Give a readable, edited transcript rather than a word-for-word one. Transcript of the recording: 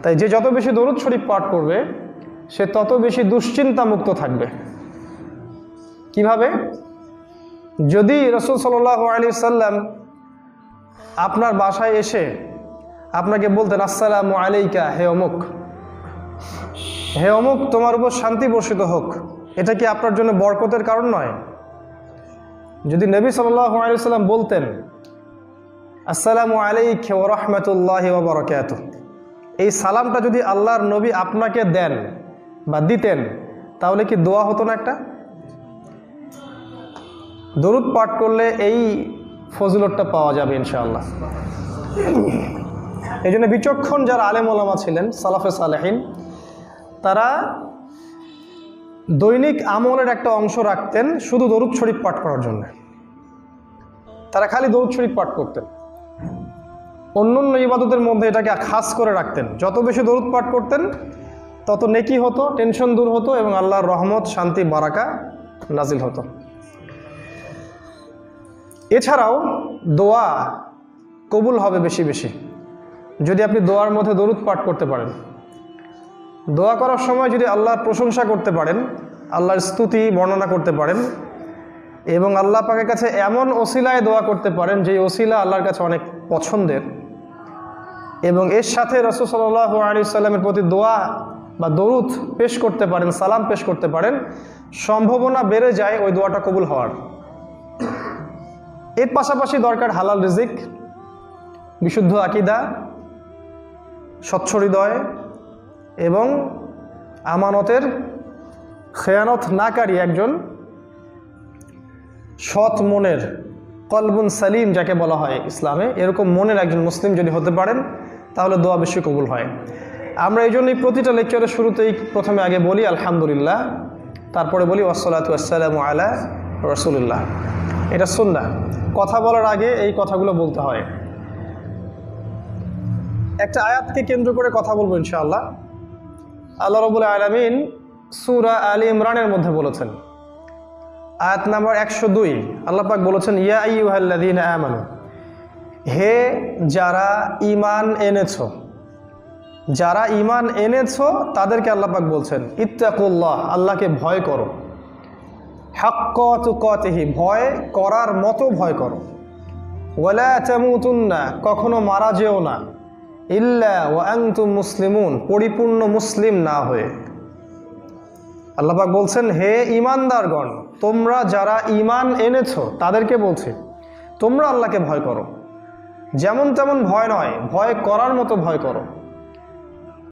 তাই যে যত বেশি দরুদ শরীফ পাঠ করবে সে তত বেশি দুশ্চিন্তা মুক্ত থাকবে। কিভাবে? যদি রাসূল সাল্লাল্লাহু আলাইহি সাল্লাম আপনার বাসায় এসে আপনাকে বলতেন, আসসালামু আলাইকা হে অমুক, হে অমুক তোমার উপর শান্তি বর্ষিত হোক, এটা কি আপনার জন্য বরকতের কারণ নয়? যদি নবী সাল্লাল্লাহু আলাইহি সাল্লাম বলতেন, আসসালামু আলাইকা ওয়া রাহমাতুল্লাহি ওয়া বারাকাতুহু, এই সালামটা যদি আল্লাহর নবী আপনাকে দেন বা দিতেন, তাহলে কি দোয়া হতো না একটা? দরুদ পাঠ করলে এই ফজিলতটা পাওয়া যাবে ইনশাআল্লাহ। এই জন্য বিচক্ষণ যারা আলেম ওলামা ছিলেন, সালাফে সালেহিন, তারা দৈনিক আমলের একটা অংশ রাখতেন শুধু দরুদ শরীফ পাঠ করার জন্য। তারা খালি দরুদ শরীফ পাঠ করতেন, অন্যান্য ইবাদতের মধ্যে এটাকে খাস করে রাখতেন। যত বেশি দরুদ পাঠ করতেন তত নেকি হতো, টেনশন দূর হতো এবং আল্লাহর রহমত, শান্তি, বারাকা নাজিল হতো। এছাড়াও দোয়া কবুল হবে বেশি বেশি যদি আপনি দোয়ার মধ্যে দরুদ পাঠ করতে পারেন। দোয়া করার সময় যদি আল্লাহর প্রশংসা করতে পারেন, আল্লাহর স্তুতি বর্ণনা করতে পারেন এবং আল্লাহ পাকের কাছে এমন ওসিলায় দোয়া করতে পারেন যে ওসিলা আল্লাহর কাছে অনেক পছন্দের, এবং এর সাথে রাসূল সাল্লাল্লাহু আলাইহি সাল্লামের প্রতি দোয়া বা দরুদ পেশ করতে পারেন, সালাম পেশ করতে পারেন, সম্ভাবনা বেড়ে যায় ওই দোয়াটা কবুল হওয়ার। এর পাশাপাশি দরকার হালাল রিজিক, বিশুদ্ধ আকীদা, স্বচ্ছ হৃদয় এবং আমানতের খেয়ানত নাকারী একজন সৎ মনের, কলবুন সালিম যাকে বলা হয় ইসলামে, এরকম মনের একজন মুসলিম যদি হতে পারেন তাহলে দোয়া বেশি কবুল হয়। আমরা এই জন্যই প্রতিটা লেকচারের শুরুতেই প্রথমে আগে বলি আলহামদুলিল্লাহ, তারপরে বলি ওয়াসসালাতু ওয়াসসালামু আলা রাসূলিল্লাহ। এটা সুন্নাহ, কথা বলার আগে এই কথাগুলো বলতে হয়। একটা আয়াতকে কেন্দ্র করে কথা বলবো ইনশাআল্লাহ। আল্লাহ রাব্বুল আলামিন সূরা আলী ইমরানের মধ্যে বলেছেন, আয়াত নাম্বার 102, আল্লাহ পাক বলেছেন, ইয়া আইয়ুহাল্লাযীনা আমানু, হে যারা ঈমান এনেছো, যারা ঈমান এনেছো তাদেরকে আল্লাহ পাক বলছেন, ইত্তাকুল্লাহ, আল্লাহকে ভয় করো, হাক্কা তুকাতিহি, ভয় করার মতো ভয় করো, ওয়ালা তামুতুন্না, কখনো মারা যেও না, ইল্লা ওয়া আনতুম মুসলিমুন, পরিপূর্ণ মুসলিম না হয়ে। আল্লাহ পাক বলছেন, হে ঈমানদারগণ, তোমরা যারা ঈমান এনেছো তাদেরকে বলছে তোমরা আল্লাহকে ভয় করো, যেমন তেমন ভয় নয়, ভয় করার মতো ভয় করো।